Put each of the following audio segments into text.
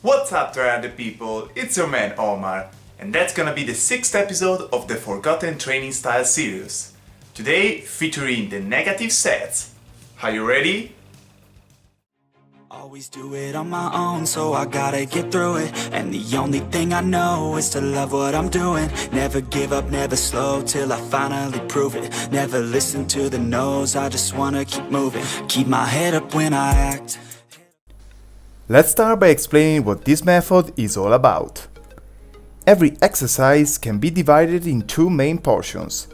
What's up, Tryharder people? It's your man Omar, and that's gonna be the 6th episode of the Forgotten Training Style series. Today, featuring the negative sets. Are you ready? Always do it on my own, so I gotta get through it. And the only thing I know is to love what I'm doing. Never give up, never slow, till I finally prove it. Never listen to the no's, I just wanna keep moving. Keep my head up when I act. Let's start by explaining what this method is all about. Every exercise can be divided in two main portions: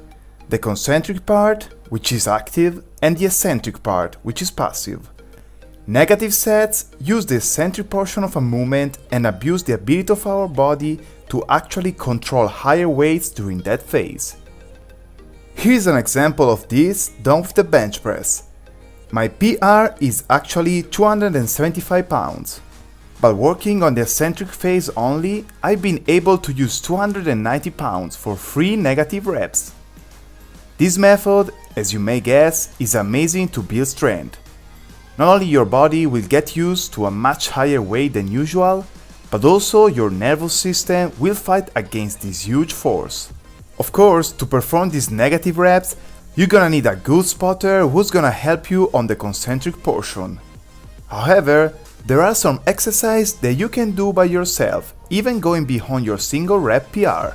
the concentric part, which is active, and the eccentric part, which is passive. Negative sets use the eccentric portion of a movement and abuse the ability of our body to actually control higher weights during that phase. Here's an example of this done with the bench press. My PR is actually 275 pounds. But working on the eccentric phase only, I've been able to use 290 pounds for 3 negative reps. This method, as you may guess, is amazing to build strength. Not only your body will get used to a much higher weight than usual, but also your nervous system will fight against this huge force. Of course, to perform these negative reps, you're gonna need a good spotter who's gonna help you on the concentric portion. However, there are some exercises that you can do by yourself, even going beyond your single rep PR.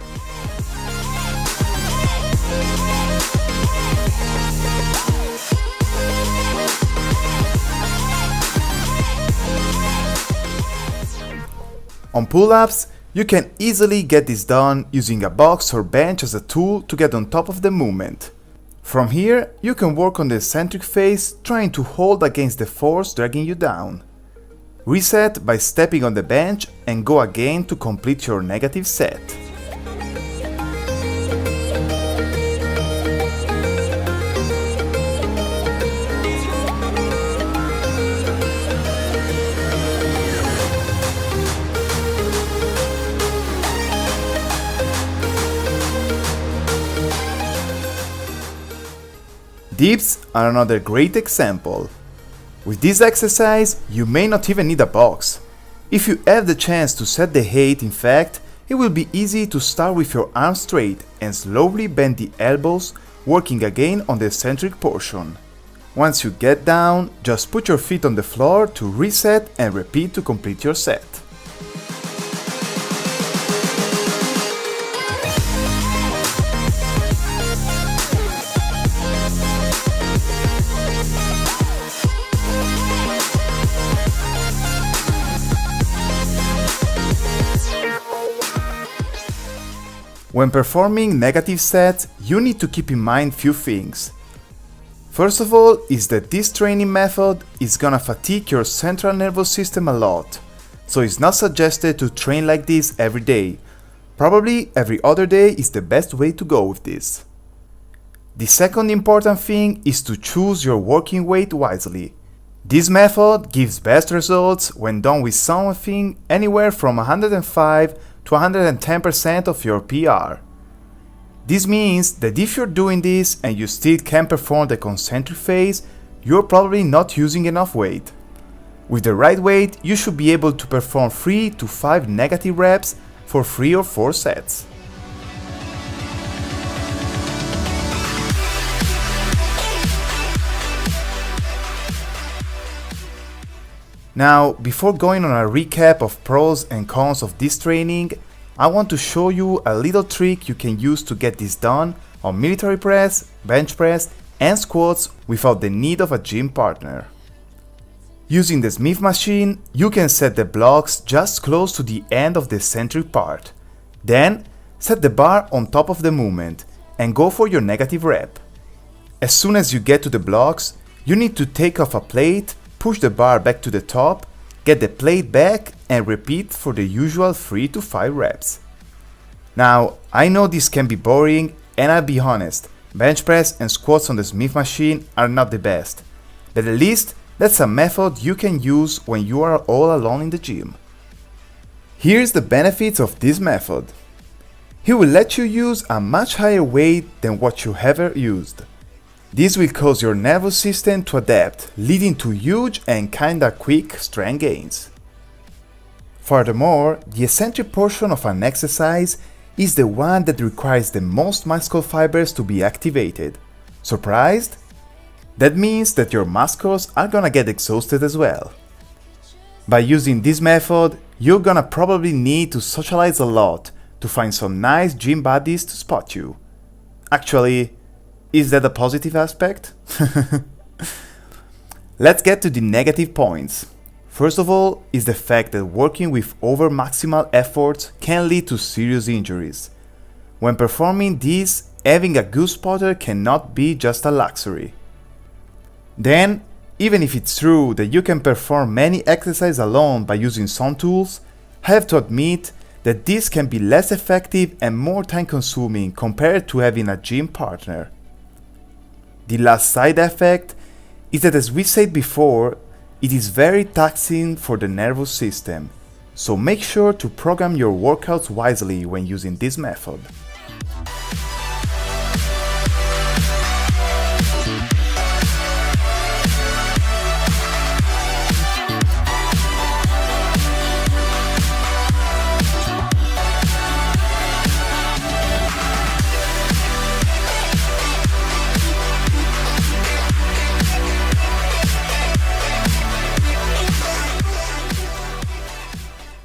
On pull-ups, you can easily get this done using a box or bench as a tool to get on top of the movement. From here, you can work on the eccentric phase, trying to hold against the force dragging you down. Reset by stepping on the bench and go again to complete your negative set. Dips are another great example. With this exercise, you may not even need a box. If you have the chance to set the height, in fact, it will be easy to start with your arms straight and slowly bend the elbows, working again on the eccentric portion. Once you get down, just put your feet on the floor to reset and repeat to complete your set. When performing negative sets, you need to keep in mind few things. First of all is that this training method is gonna fatigue your central nervous system a lot, so it's not suggested to train like this every day. Probably every other day is the best way to go with this. The second important thing is to choose your working weight wisely. This method gives best results when done with something anywhere from 105 to 110% of your PR. This means that if you're doing this and you still can't perform the concentric phase, you're probably not using enough weight. With the right weight, you should be able to perform 3 to 5 negative reps for 3 or 4 sets. Now, before going on a recap of pros and cons of this training, I want to show you a little trick you can use to get this done on military press, bench press, and squats without the need of a gym partner. Using the Smith machine, you can set the blocks just close to the end of the eccentric part. Then, set the bar on top of the movement and go for your negative rep. As soon as you get to the blocks, you need to take off a plate, push the bar back to the top, get the plate back, and repeat for the usual 3 to 5 reps. Now, I know this can be boring, and I'll be honest, bench press and squats on the Smith machine are not the best, but at least that's a method you can use when you are all alone in the gym. Here's the benefits of this method. He will let you use a much higher weight than what you ever used. This will cause your nervous system to adapt, leading to huge and kinda quick strength gains. Furthermore, the eccentric portion of an exercise is the one that requires the most muscle fibers to be activated. Surprised? That means that your muscles are gonna get exhausted as well. By using this method, you're gonna probably need to socialize a lot to find some nice gym buddies to spot you. Actually, is that a positive aspect? Let's get to the negative points. First of all is the fact that working with over maximal efforts can lead to serious injuries. When performing these, having a good spotter cannot be just a luxury. Then, even if it's true that you can perform many exercises alone by using some tools, I have to admit that this can be less effective and more time consuming compared to having a gym partner. The last side effect is that, as we said before, it is very taxing for the nervous system, so make sure to program your workouts wisely when using this method.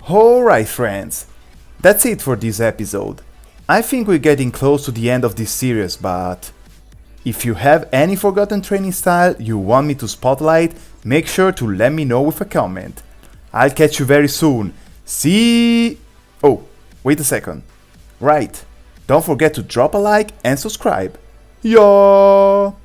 Alright friends, that's it for this episode. I think we're getting close to the end of this series, but if you have any forgotten training style you want me to spotlight, make sure to let me know with a comment. I'll catch you very soon. See... Oh, wait a second. Right, don't forget to drop a like and subscribe. Yo!